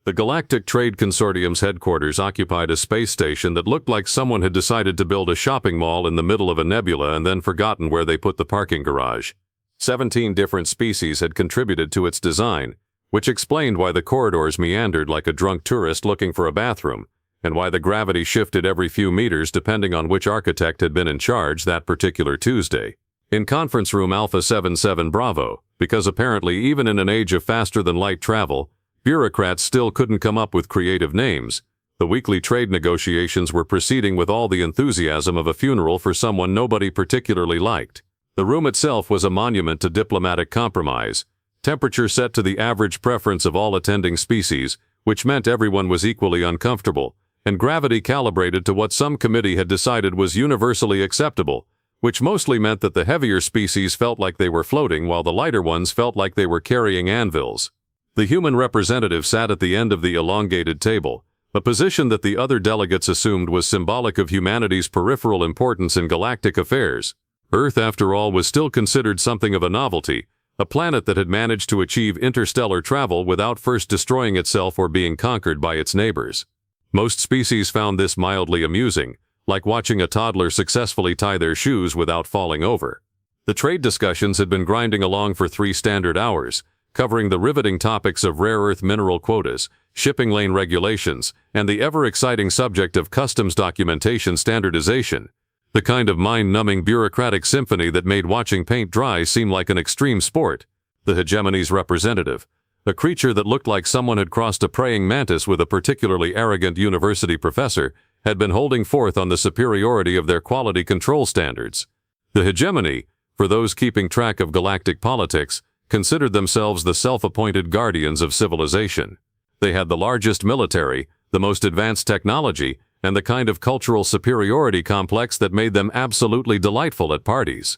The Galactic Trade Consortium's headquarters occupied a space station that looked like someone had decided to build a shopping mall in the middle of a nebula and then forgotten where they put the parking garage. 17 different species had contributed to its design, which explained why the corridors meandered like a drunk tourist looking for a bathroom, and why the gravity shifted every few meters depending on which architect had been in charge that particular Tuesday. In conference room Alpha 77 Bravo, because apparently even in an age of faster-than-light travel, bureaucrats still couldn't come up with creative names, the weekly trade negotiations were proceeding with all the enthusiasm of a funeral for someone nobody particularly liked. The room itself was a monument to diplomatic compromise, temperature set to the average preference of all attending species, which meant everyone was equally uncomfortable, and gravity calibrated to what some committee had decided was universally acceptable, which mostly meant that the heavier species felt like they were floating while the lighter ones felt like they were carrying anvils. The human representative sat at the end of the elongated table, a position that the other delegates assumed was symbolic of humanity's peripheral importance in galactic affairs. Earth, after all, was still considered something of a novelty, a planet that had managed to achieve interstellar travel without first destroying itself or being conquered by its neighbors. Most species found this mildly amusing, like watching a toddler successfully tie their shoes without falling over. The trade discussions had been grinding along for 3 standard hours, covering the riveting topics of rare earth mineral quotas, shipping lane regulations, and the ever-exciting subject of customs documentation standardization, the kind of mind-numbing bureaucratic symphony that made watching paint dry seem like an extreme sport. The Hegemony's representative, a creature that looked like someone had crossed a praying mantis with a particularly arrogant university professor, had been holding forth on the superiority of their quality control standards. The Hegemony, for those keeping track of galactic politics, considered themselves the self-appointed guardians of civilization. They had the largest military, the most advanced technology, and the kind of cultural superiority complex that made them absolutely delightful at parties.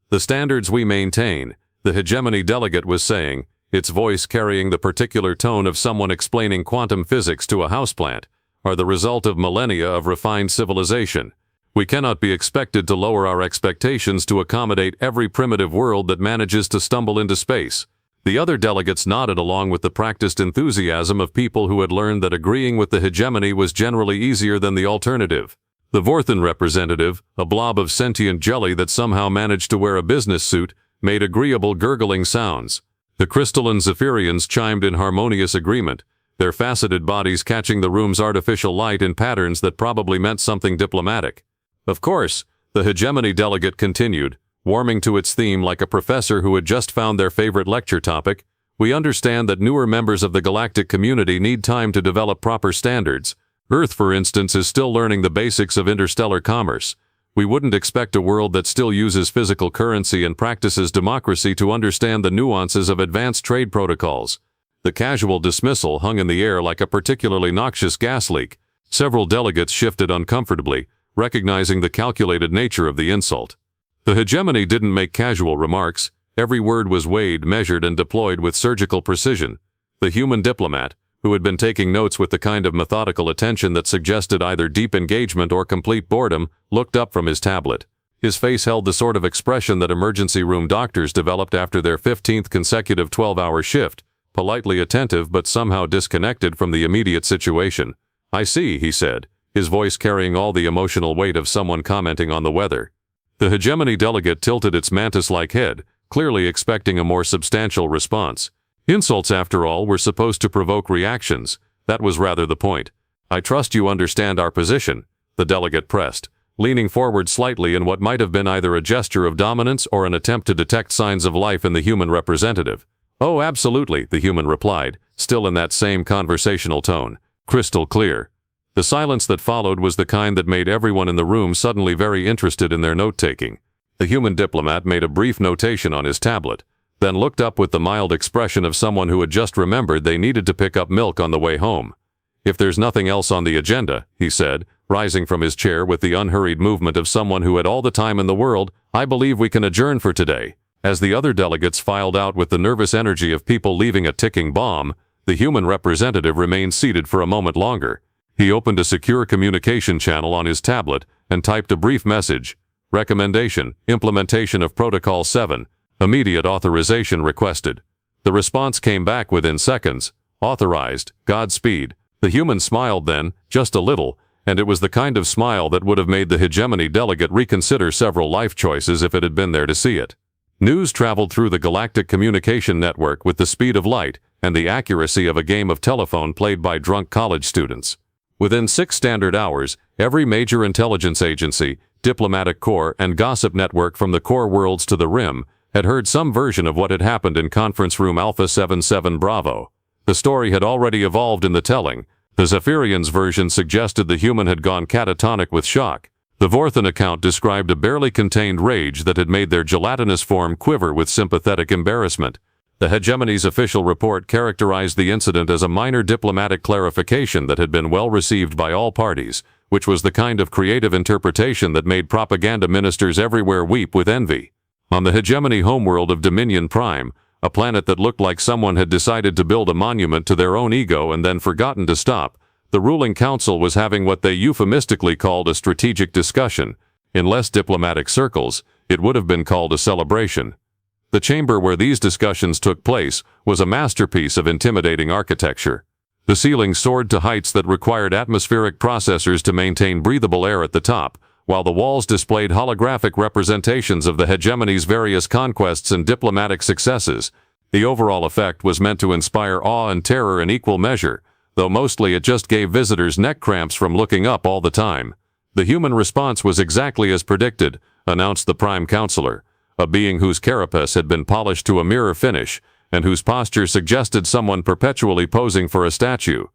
The standards we maintain, the Hegemony delegate was saying, its voice carrying the particular tone of someone explaining quantum physics to a houseplant, are the result of millennia of refined civilization. We cannot be expected to lower our expectations to accommodate every primitive world that manages to stumble into space. The other delegates nodded along with the practiced enthusiasm of people who had learned that agreeing with the Hegemony was generally easier than the alternative. The Vorthan representative, a blob of sentient jelly that somehow managed to wear a business suit, made agreeable gurgling sounds. The crystalline Zephyrians chimed in harmonious agreement, their faceted bodies catching the room's artificial light in patterns that probably meant something diplomatic. Of course, the Hegemony delegate continued, warming to its theme like a professor who had just found their favorite lecture topic. We understand that newer members of the galactic community need time to develop proper standards. Earth, for instance, is still learning the basics of interstellar commerce. We wouldn't expect a world that still uses physical currency and practices democracy to understand the nuances of advanced trade protocols. The casual dismissal hung in the air like a particularly noxious gas leak. Several delegates shifted uncomfortably, recognizing the calculated nature of the insult. The Hegemony didn't make casual remarks. Every word was weighed, measured, and deployed with surgical precision. The human diplomat, who had been taking notes with the kind of methodical attention that suggested either deep engagement or complete boredom, looked up from his tablet. His face held the sort of expression that emergency room doctors developed after their 15th consecutive 12-hour shift, politely attentive but somehow disconnected from the immediate situation. "I see," he said, his voice carrying all the emotional weight of someone commenting on the weather. The Hegemony delegate tilted its mantis-like head, clearly expecting a more substantial response. Insults, after all, were supposed to provoke reactions. That was rather the point. "I trust you understand our position," the delegate pressed, leaning forward slightly in what might have been either a gesture of dominance or an attempt to detect signs of life in the human representative. "Oh, absolutely," the human replied, still in that same conversational tone, crystal clear. The silence that followed was the kind that made everyone in the room suddenly very interested in their note-taking. The human diplomat made a brief notation on his tablet, then looked up with the mild expression of someone who had just remembered they needed to pick up milk on the way home. "If there's nothing else on the agenda," he said, rising from his chair with the unhurried movement of someone who had all the time in the world, "I believe we can adjourn for today." As the other delegates filed out with the nervous energy of people leaving a ticking bomb, the human representative remained seated for a moment longer. He opened a secure communication channel on his tablet and typed a brief message. "Recommendation, implementation of Protocol 7, immediate authorization requested." The response came back within seconds. Authorized, Godspeed. The human smiled then, just a little, and it was the kind of smile that would have made the Hegemony delegate reconsider several life choices if it had been there to see it. News traveled through the Galactic communication network with the speed of light and the accuracy of a game of telephone played by drunk college students. Within 6 standard hours, every major intelligence agency, diplomatic corps, and gossip network from the core worlds to the rim had heard some version of what had happened in conference room Alpha 77 Bravo. The story had already evolved in the telling. The Zephyrian's version suggested the human had gone catatonic with shock. The Vorthan account described a barely contained rage that had made their gelatinous form quiver with sympathetic embarrassment. The Hegemony's official report characterized the incident as a minor diplomatic clarification that had been well received by all parties, which was the kind of creative interpretation that made propaganda ministers everywhere weep with envy. On the Hegemony homeworld of Dominion Prime, a planet that looked like someone had decided to build a monument to their own ego and then forgotten to stop, the ruling council was having what they euphemistically called a strategic discussion. In less diplomatic circles, it would have been called a celebration. The chamber where these discussions took place was a masterpiece of intimidating architecture. The ceiling soared to heights that required atmospheric processors to maintain breathable air at the top, while the walls displayed holographic representations of the Hegemony's various conquests and diplomatic successes. The overall effect was meant to inspire awe and terror in equal measure, though mostly it just gave visitors neck cramps from looking up all the time. The human response was exactly as predicted, announced the Prime Counselor, a being whose carapace had been polished to a mirror finish, and whose posture suggested someone perpetually posing for a statue.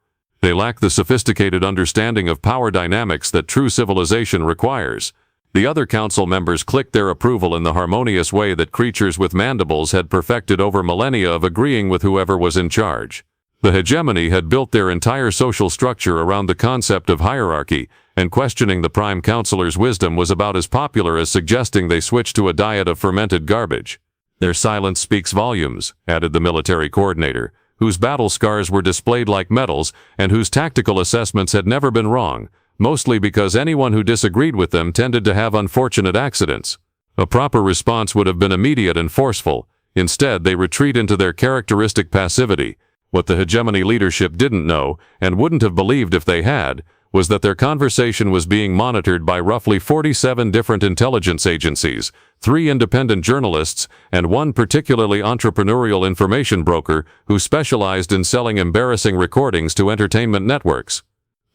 They lack the sophisticated understanding of power dynamics that true civilization requires. The other council members clicked their approval in the harmonious way that creatures with mandibles had perfected over millennia of agreeing with whoever was in charge. The Hegemony had built their entire social structure around the concept of hierarchy, and questioning the Prime Counselor's wisdom was about as popular as suggesting they switch to a diet of fermented garbage. Their silence speaks volumes, added the military coordinator, whose battle scars were displayed like medals and whose tactical assessments had never been wrong, mostly because anyone who disagreed with them tended to have unfortunate accidents. A proper response would have been immediate and forceful. Instead, they retreat into their characteristic passivity. What the Hegemony leadership didn't know, and wouldn't have believed if they had, was that their conversation was being monitored by roughly 47 different intelligence agencies, 3 independent journalists, and 1 particularly entrepreneurial information broker who specialized in selling embarrassing recordings to entertainment networks.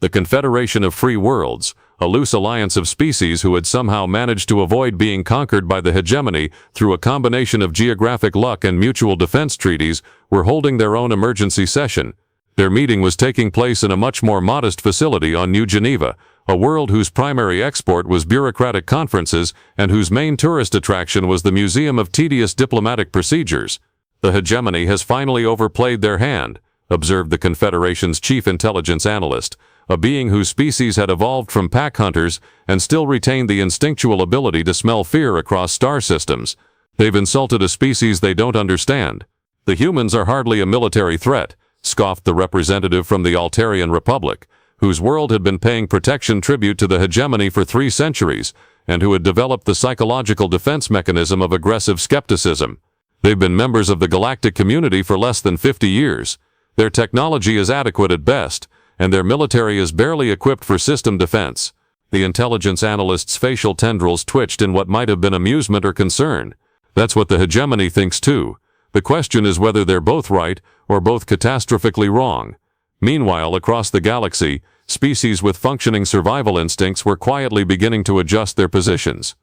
The Confederation of Free Worlds, a loose alliance of species who had somehow managed to avoid being conquered by the Hegemony through a combination of geographic luck and mutual defense treaties, were holding their own emergency session. Their meeting was taking place in a much more modest facility on New Geneva, a world whose primary export was bureaucratic conferences and whose main tourist attraction was the Museum of Tedious Diplomatic Procedures. The Hegemony has finally overplayed their hand, observed the Confederation's chief intelligence analyst, a being whose species had evolved from pack hunters and still retained the instinctual ability to smell fear across star systems. They've insulted a species they don't understand. The humans are hardly a military threat, scoffed the representative from the Altarian Republic, whose world had been paying protection tribute to the Hegemony for 3 centuries, and who had developed the psychological defense mechanism of aggressive skepticism. They've been members of the galactic community for less than 50 years. Their technology is adequate at best, and their military is barely equipped for system defense. The intelligence analyst's facial tendrils twitched in what might have been amusement or concern. That's what the Hegemony thinks too. The question is whether they're both right or both catastrophically wrong. Meanwhile, across the galaxy, species with functioning survival instincts were quietly beginning to adjust their positions.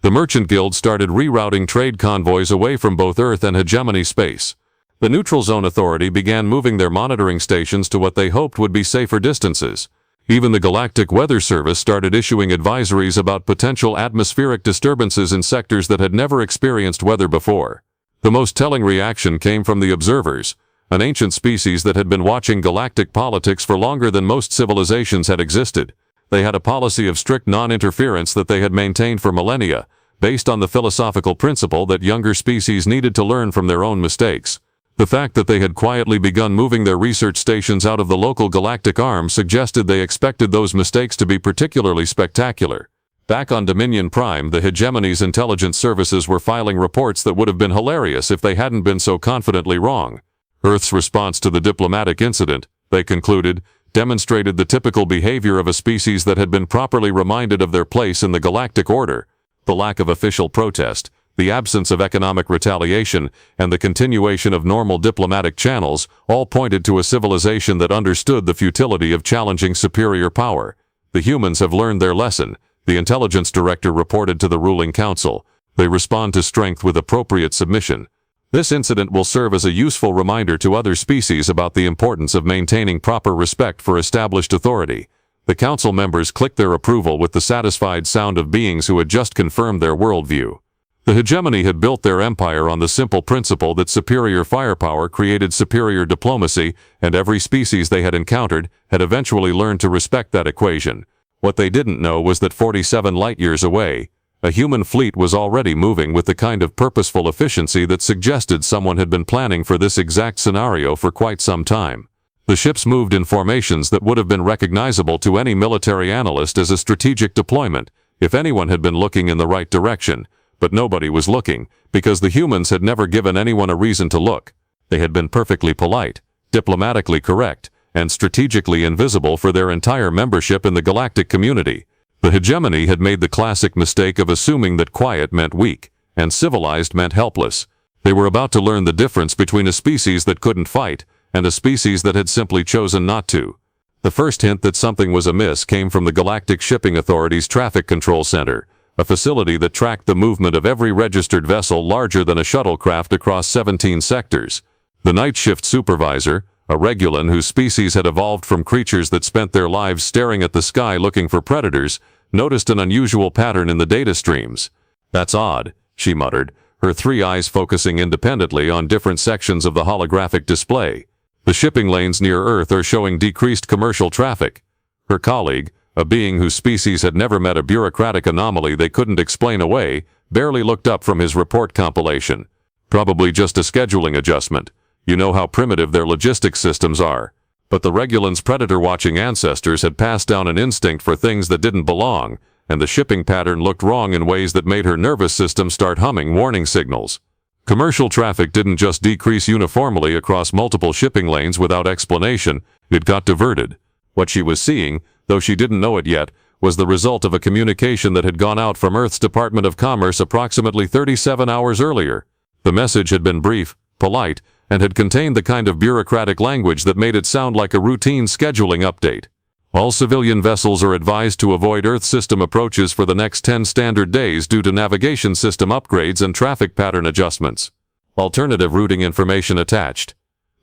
The Merchant Guild started rerouting trade convoys away from both Earth and Hegemony space. The Neutral Zone Authority began moving their monitoring stations to what they hoped would be safer distances. Even the Galactic Weather Service started issuing advisories about potential atmospheric disturbances in sectors that had never experienced weather before. The most telling reaction came from the Observers, an ancient species that had been watching galactic politics for longer than most civilizations had existed. They had a policy of strict non-interference that they had maintained for millennia, based on the philosophical principle that younger species needed to learn from their own mistakes. The fact that they had quietly begun moving their research stations out of the local galactic arm suggested they expected those mistakes to be particularly spectacular. Back on Dominion Prime, the Hegemony's intelligence services were filing reports that would have been hilarious if they hadn't been so confidently wrong. Earth's response to the diplomatic incident, they concluded, demonstrated the typical behavior of a species that had been properly reminded of their place in the galactic order. The lack of official protest, the absence of economic retaliation, and the continuation of normal diplomatic channels all pointed to a civilization that understood the futility of challenging superior power. The humans have learned their lesson, the intelligence director reported to the ruling council. They respond to strength with appropriate submission. This incident will serve as a useful reminder to other species about the importance of maintaining proper respect for established authority. The council members clicked their approval with the satisfied sound of beings who had just confirmed their worldview. The Hegemony had built their empire on the simple principle that superior firepower created superior diplomacy, and every species they had encountered had eventually learned to respect that equation. What they didn't know was that 47 light-years away, a human fleet was already moving with the kind of purposeful efficiency that suggested someone had been planning for this exact scenario for quite some time. The ships moved in formations that would have been recognizable to any military analyst as a strategic deployment, if anyone had been looking in the right direction. But nobody was looking, because the humans had never given anyone a reason to look. They had been perfectly polite, diplomatically correct, and strategically invisible for their entire membership in the galactic community. The Hegemony had made the classic mistake of assuming that quiet meant weak, and civilized meant helpless. They were about to learn the difference between a species that couldn't fight, and a species that had simply chosen not to. The first hint that something was amiss came from the Galactic Shipping Authority's Traffic Control Center, a facility that tracked the movement of every registered vessel larger than a shuttlecraft across 17 sectors. The night shift supervisor, a Regulan whose species had evolved from creatures that spent their lives staring at the sky looking for predators, noticed an unusual pattern in the data streams. "That's odd," she muttered, her three eyes focusing independently on different sections of the holographic display. "The shipping lanes near Earth are showing decreased commercial traffic." Her colleague, a being whose species had never met a bureaucratic anomaly they couldn't explain away, barely looked up from his report compilation. "Probably just a scheduling adjustment. You know how primitive their logistics systems are." But the Regulan's predator-watching ancestors had passed down an instinct for things that didn't belong, and the shipping pattern looked wrong in ways that made her nervous system start humming warning signals. Commercial traffic didn't just decrease uniformly across multiple shipping lanes without explanation, it got diverted. What she was seeing, though she didn't know it yet, was the result of a communication that had gone out from Earth's Department of Commerce approximately 37 hours earlier. The message had been brief, polite, and had contained the kind of bureaucratic language that made it sound like a routine scheduling update. "All civilian vessels are advised to avoid Earth system approaches for the next 10 standard days due to navigation system upgrades and traffic pattern adjustments. Alternative routing information attached."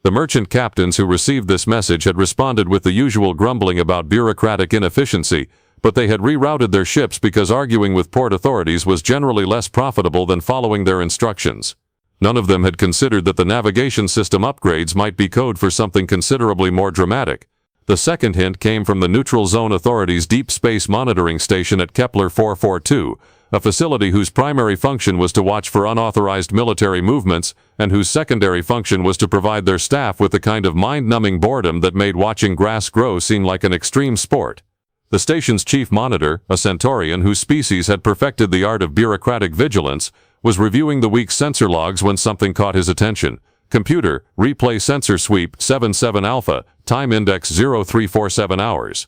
The merchant captains who received this message had responded with the usual grumbling about bureaucratic inefficiency, but they had rerouted their ships because arguing with port authorities was generally less profitable than following their instructions. None of them had considered that the navigation system upgrades might be code for something considerably more dramatic. The second hint came from the Neutral Zone Authority's Deep Space Monitoring Station at Kepler 442, a facility whose primary function was to watch for unauthorized military movements, and whose secondary function was to provide their staff with the kind of mind-numbing boredom that made watching grass grow seem like an extreme sport. The station's chief monitor, a Centaurian whose species had perfected the art of bureaucratic vigilance, was reviewing the week's sensor logs when something caught his attention. "Computer, replay sensor sweep 77 Alpha, time index 0347 hours.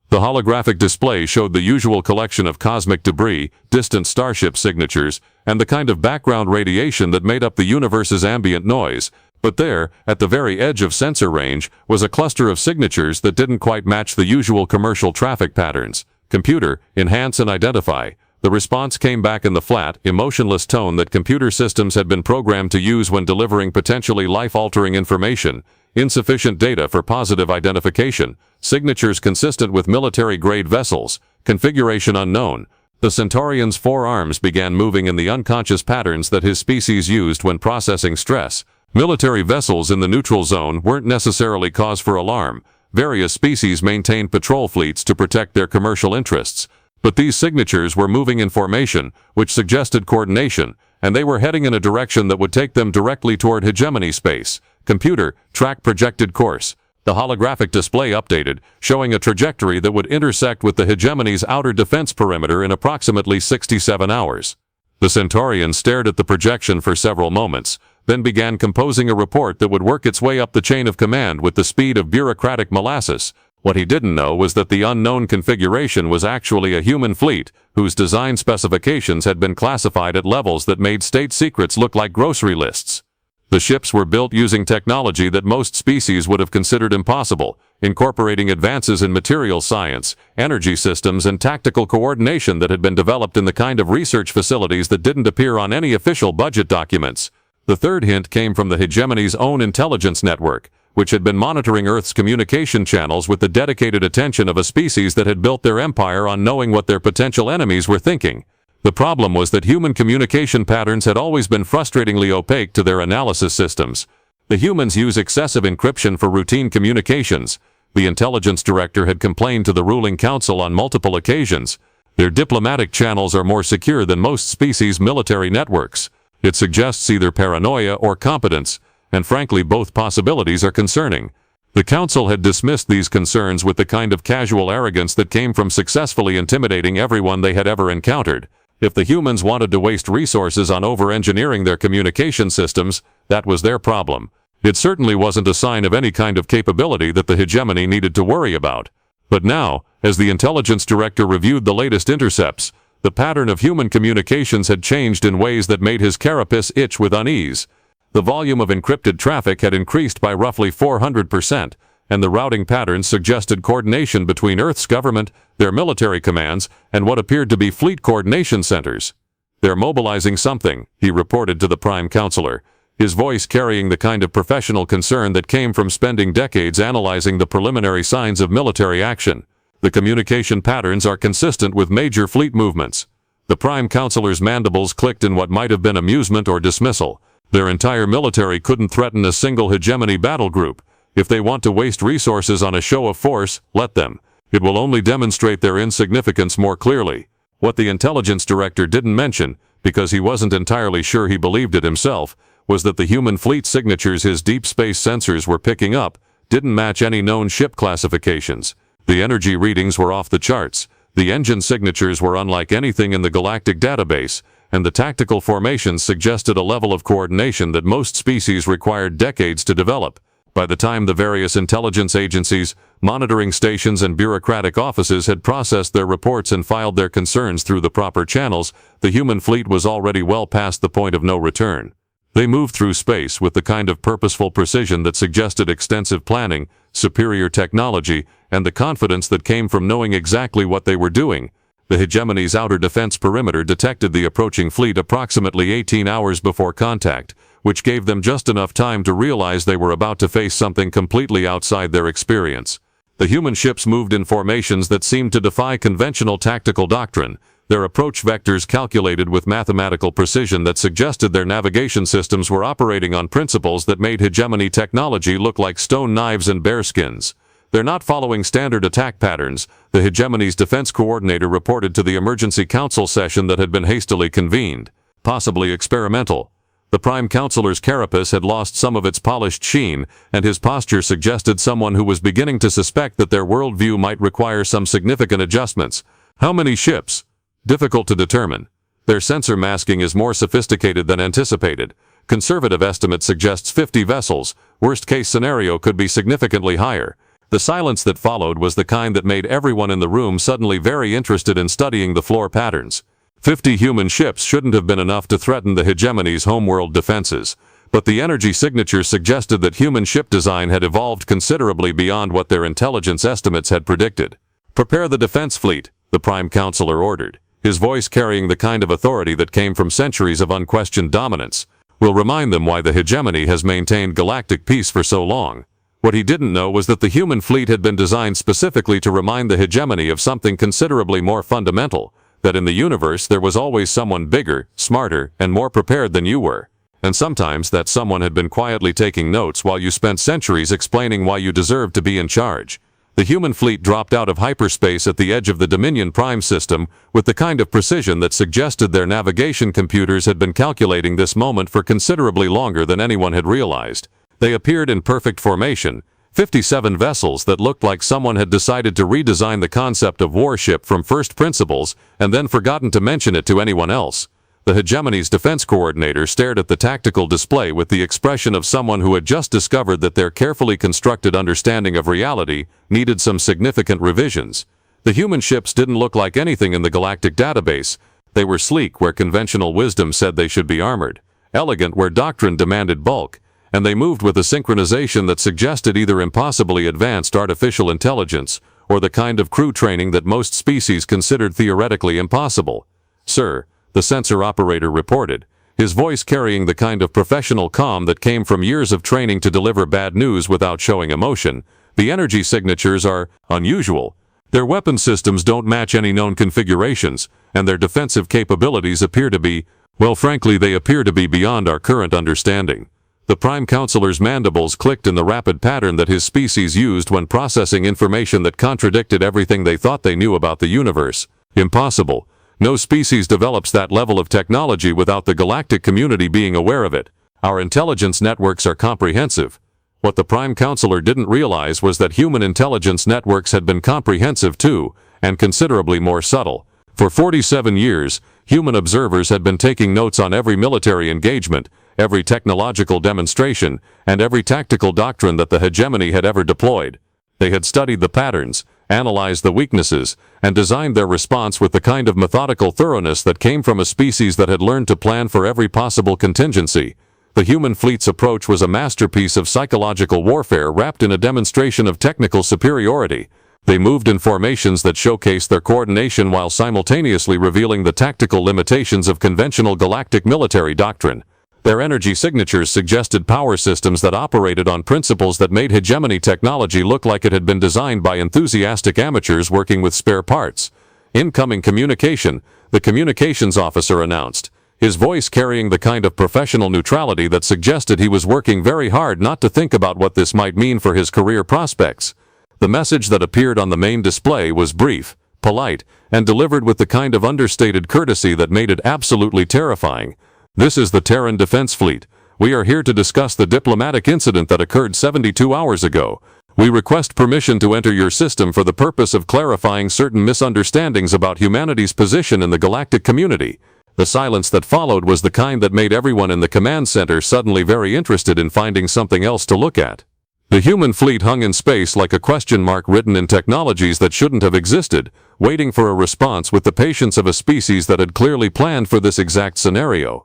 The holographic display showed the usual collection of cosmic debris, distant starship signatures, and the kind of background radiation that made up the universe's ambient noise. But there, at the very edge of sensor range, was a cluster of signatures that didn't quite match the usual commercial traffic patterns. "Computer, enhance and identify." The response came back in the flat, emotionless tone that computer systems had been programmed to use when delivering potentially life-altering information. "Insufficient data for positive identification. Signatures consistent with military-grade vessels. Configuration unknown." The Centaurian's four arms began moving in the unconscious patterns that his species used when processing stress. Military vessels in the neutral zone weren't necessarily cause for alarm. Various species maintained patrol fleets to protect their commercial interests. But these signatures were moving in formation, which suggested coordination, and they were heading in a direction that would take them directly toward Hegemony space. "Computer, track projected course." The holographic display updated, showing a trajectory that would intersect with the Hegemony's outer defense perimeter in approximately 67 hours. The Centaurian stared at the projection for several moments, then began composing a report that would work its way up the chain of command with the speed of bureaucratic molasses. What he didn't know was that the unknown configuration was actually a human fleet, whose design specifications had been classified at levels that made state secrets look like grocery lists. The ships were built using technology that most species would have considered impossible, incorporating advances in material science, energy systems, and tactical coordination that had been developed in the kind of research facilities that didn't appear on any official budget documents. The third hint came from the Hegemony's own intelligence network, which had been monitoring Earth's communication channels with the dedicated attention of a species that had built their empire on knowing what their potential enemies were thinking. The problem was that human communication patterns had always been frustratingly opaque to their analysis systems. The humans use excessive encryption for routine communications. The intelligence director had complained to the ruling council on multiple occasions. Their diplomatic channels are more secure than most species' military networks. It suggests either paranoia or competence, and frankly both possibilities are concerning. The council had dismissed these concerns with the kind of casual arrogance that came from successfully intimidating everyone they had ever encountered. If the humans wanted to waste resources on over-engineering their communication systems, that was their problem. It certainly wasn't a sign of any kind of capability that the Hegemony needed to worry about. But now, as the intelligence director reviewed the latest intercepts, the pattern of human communications had changed in ways that made his carapace itch with unease. The volume of encrypted traffic had increased by roughly 400%, and the routing patterns suggested coordination between Earth's government, their military commands, and what appeared to be fleet coordination centers. "They're mobilizing something," he reported to the Prime Counselor, his voice carrying the kind of professional concern that came from spending decades analyzing the preliminary signs of military action. "The communication patterns are consistent with major fleet movements." The Prime Counselor's mandibles clicked in what might have been amusement or dismissal. Their entire military couldn't threaten a single Hegemony battle group. If they want to waste resources on a show of force, let them. It will only demonstrate their insignificance more clearly. What the intelligence director didn't mention, because he wasn't entirely sure he believed it himself, was that the human fleet signatures his deep space sensors were picking up didn't match any known ship classifications. The energy readings were off the charts, the engine signatures were unlike anything in the Galactic database, and the tactical formations suggested a level of coordination that most species required decades to develop. By the time the various intelligence agencies, monitoring stations, and bureaucratic offices had processed their reports and filed their concerns through the proper channels, the human fleet was already well past the point of no return. They moved through space with the kind of purposeful precision that suggested extensive planning, superior technology, and the confidence that came from knowing exactly what they were doing. The Hegemony's outer defense perimeter detected the approaching fleet approximately 18 hours before contact, which gave them just enough time to realize they were about to face something completely outside their experience. The human ships moved in formations that seemed to defy conventional tactical doctrine, their approach vectors calculated with mathematical precision that suggested their navigation systems were operating on principles that made Hegemony technology look like stone knives and bearskins. "They're not following standard attack patterns," the Hegemony's defense coordinator reported to the emergency council session that had been hastily convened. "Possibly experimental." The Prime Counselor's carapace had lost some of its polished sheen, and his posture suggested someone who was beginning to suspect that their worldview might require some significant adjustments. "How many ships?" "Difficult to determine. Their sensor masking is more sophisticated than anticipated. Conservative estimate suggests 50 vessels. Worst-case scenario could be significantly higher." The silence that followed was the kind that made everyone in the room suddenly very interested in studying the floor patterns. 50 human ships shouldn't have been enough to threaten the Hegemony's homeworld defenses, but the energy signatures suggested that human ship design had evolved considerably beyond what their intelligence estimates had predicted. "Prepare the defense fleet," the Prime Counselor ordered, his voice carrying the kind of authority that came from centuries of unquestioned dominance. "We'll remind them why the Hegemony has maintained galactic peace for so long." What he didn't know was that the human fleet had been designed specifically to remind the Hegemony of something considerably more fundamental, that in the universe there was always someone bigger, smarter, and more prepared than you were. And sometimes that someone had been quietly taking notes while you spent centuries explaining why you deserved to be in charge. The human fleet dropped out of hyperspace at the edge of the Dominion Prime system with the kind of precision that suggested their navigation computers had been calculating this moment for considerably longer than anyone had realized. They appeared in perfect formation, 57 vessels that looked like someone had decided to redesign the concept of warship from first principles and then forgotten to mention it to anyone else. The Hegemony's defense coordinator stared at the tactical display with the expression of someone who had just discovered that their carefully constructed understanding of reality needed some significant revisions. The human ships didn't look like anything in the Galactic database. They were sleek where conventional wisdom said they should be armored, elegant where doctrine demanded bulk, and they moved with a synchronization that suggested either impossibly advanced artificial intelligence or the kind of crew training that most species considered theoretically impossible. "Sir," the sensor operator reported, his voice carrying the kind of professional calm that came from years of training to deliver bad news without showing emotion, "the energy signatures are unusual. Their weapon systems don't match any known configurations, and their defensive capabilities appear to be, well, frankly, they appear to be beyond our current understanding." The Prime Counselor's mandibles clicked in the rapid pattern that his species used when processing information that contradicted everything they thought they knew about the universe. "Impossible. No species develops that level of technology without the galactic community being aware of it. Our intelligence networks are comprehensive." What the Prime Counselor didn't realize was that human intelligence networks had been comprehensive too, and considerably more subtle. For 47 years, human observers had been taking notes on every military engagement, every technological demonstration, and every tactical doctrine that the Hegemony had ever deployed. They had studied the patterns, analyzed the weaknesses, and designed their response with the kind of methodical thoroughness that came from a species that had learned to plan for every possible contingency. The human fleet's approach was a masterpiece of psychological warfare wrapped in a demonstration of technical superiority. They moved in formations that showcased their coordination while simultaneously revealing the tactical limitations of conventional galactic military doctrine. Their energy signatures suggested power systems that operated on principles that made Hegemony technology look like it had been designed by enthusiastic amateurs working with spare parts. "Incoming communication," the communications officer announced, his voice carrying the kind of professional neutrality that suggested he was working very hard not to think about what this might mean for his career prospects. The message that appeared on the main display was brief, polite, and delivered with the kind of understated courtesy that made it absolutely terrifying. "This is the Terran Defense Fleet. We are here to discuss the diplomatic incident that occurred 72 hours ago. We request permission to enter your system for the purpose of clarifying certain misunderstandings about humanity's position in the galactic community." The silence that followed was the kind that made everyone in the command center suddenly very interested in finding something else to look at. The human fleet hung in space like a question mark written in technologies that shouldn't have existed, waiting for a response with the patience of a species that had clearly planned for this exact scenario.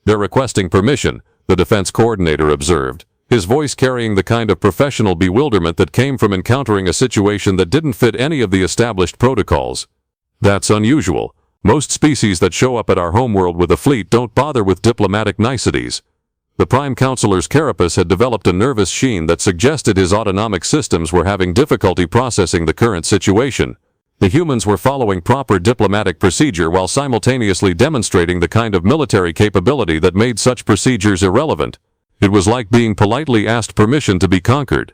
"They're requesting permission," the defense coordinator observed, his voice carrying the kind of professional bewilderment that came from encountering a situation that didn't fit any of the established protocols. "That's unusual. Most species that show up at our homeworld with a fleet don't bother with diplomatic niceties." The Prime Counselor's carapace had developed a nervous sheen that suggested his autonomic systems were having difficulty processing the current situation. The humans were following proper diplomatic procedure while simultaneously demonstrating the kind of military capability that made such procedures irrelevant. It was like being politely asked permission to be conquered.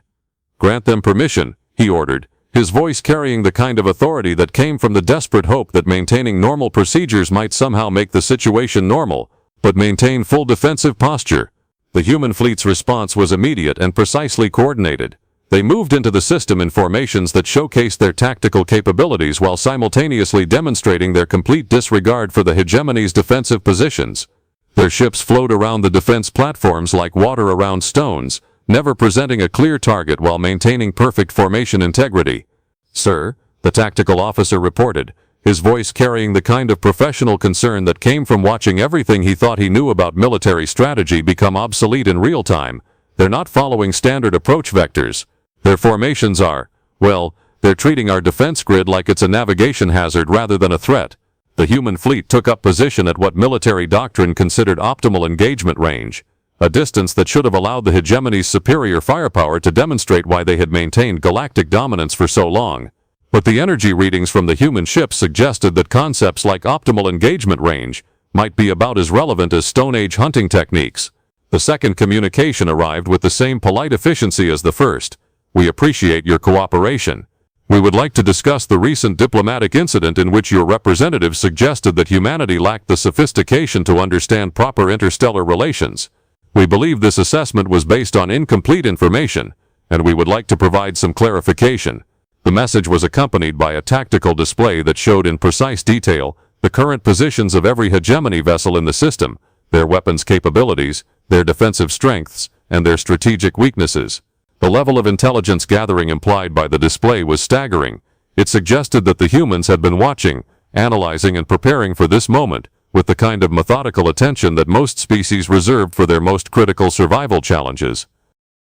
"Grant them permission," he ordered, his voice carrying the kind of authority that came from the desperate hope that maintaining normal procedures might somehow make the situation normal, but maintain full defensive posture. The human fleet's response was immediate and precisely coordinated. They moved into the system in formations that showcased their tactical capabilities while simultaneously demonstrating their complete disregard for the Hegemony's defensive positions. Their ships flowed around the defense platforms like water around stones, never presenting a clear target while maintaining perfect formation integrity. "Sir," the tactical officer reported, his voice carrying the kind of professional concern that came from watching everything he thought he knew about military strategy become obsolete in real time. "They're not following standard approach vectors. Their formations are, well, they're treating our defense grid like it's a navigation hazard rather than a threat." The human fleet took up position at what military doctrine considered optimal engagement range, a distance that should have allowed the Hegemony's superior firepower to demonstrate why they had maintained galactic dominance for so long. But the energy readings from the human ships suggested that concepts like optimal engagement range might be about as relevant as Stone Age hunting techniques. The second communication arrived with the same polite efficiency as the first. "We appreciate your cooperation. We would like to discuss the recent diplomatic incident in which your representative suggested that humanity lacked the sophistication to understand proper interstellar relations. We believe this assessment was based on incomplete information, and we would like to provide some clarification." The message was accompanied by a tactical display that showed in precise detail the current positions of every hegemony vessel in the system, their weapons capabilities, their defensive strengths, and their strategic weaknesses. The level of intelligence gathering implied by the display was staggering. It suggested that the humans had been watching, analyzing, and preparing for this moment with the kind of methodical attention that most species reserved for their most critical survival challenges.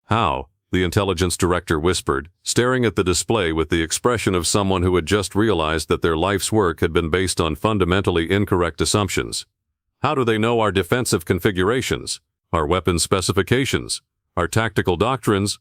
"How?" the intelligence director whispered, staring at the display with the expression of someone who had just realized that their life's work had been based on fundamentally incorrect assumptions. "How do they know our defensive configurations, our weapons specifications, our tactical doctrines?"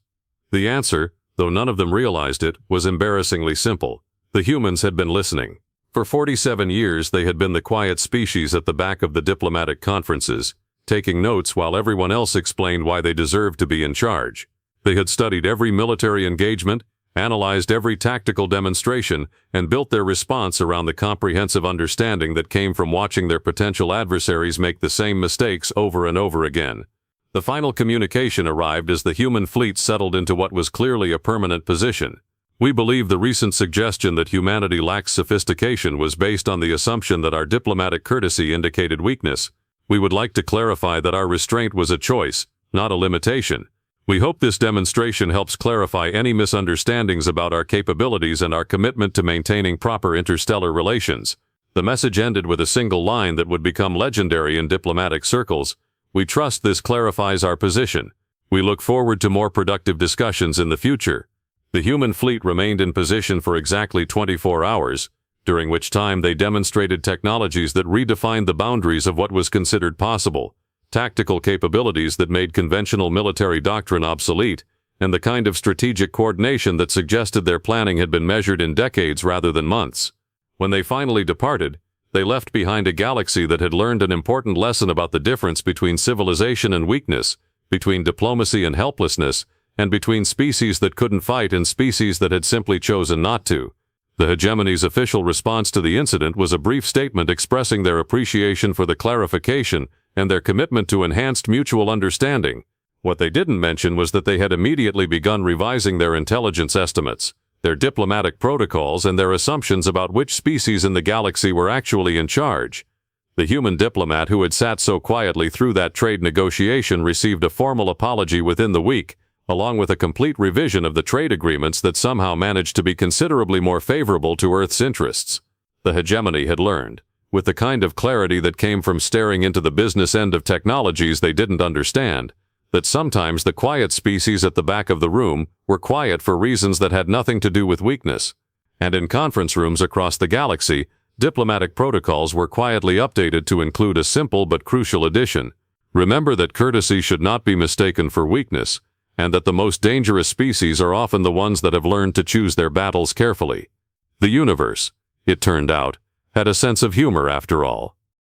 The answer, though none of them realized it, was embarrassingly simple. The humans had been listening. For 47 years they had been the quiet species at the back of the diplomatic conferences, taking notes while everyone else explained why they deserved to be in charge. They had studied every military engagement, analyzed every tactical demonstration, and built their response around the comprehensive understanding that came from watching their potential adversaries make the same mistakes over and over again. The final communication arrived as the human fleet settled into what was clearly a permanent position. "We believe the recent suggestion that humanity lacks sophistication was based on the assumption that our diplomatic courtesy indicated weakness. We would like to clarify that our restraint was a choice, not a limitation. We hope this demonstration helps clarify any misunderstandings about our capabilities and our commitment to maintaining proper interstellar relations." The message ended with a single line that would become legendary in diplomatic circles. "We trust this clarifies our position. We look forward to more productive discussions in the future." The human fleet remained in position for exactly 24 hours, during which time they demonstrated technologies that redefined the boundaries of what was considered possible, tactical capabilities that made conventional military doctrine obsolete, and the kind of strategic coordination that suggested their planning had been measured in decades rather than months. When they finally departed, they left behind a galaxy that had learned an important lesson about the difference between civilization and weakness, between diplomacy and helplessness, and between species that couldn't fight and species that had simply chosen not to. The Hegemony's official response to the incident was a brief statement expressing their appreciation for the clarification and their commitment to enhanced mutual understanding. What they didn't mention was that they had immediately begun revising their intelligence estimates, their diplomatic protocols, and their assumptions about which species in the galaxy were actually in charge. The human diplomat who had sat so quietly through that trade negotiation received a formal apology within the week, along with a complete revision of the trade agreements that somehow managed to be considerably more favorable to Earth's interests. The Hegemony had learned, with the kind of clarity that came from staring into the business end of technologies they didn't understand, that sometimes the quiet species at the back of the room were quiet for reasons that had nothing to do with weakness. And in conference rooms across the galaxy, diplomatic protocols were quietly updated to include a simple but crucial addition. Remember that courtesy should not be mistaken for weakness, and that the most dangerous species are often the ones that have learned to choose their battles carefully. The universe, it turned out, had a sense of humor after all.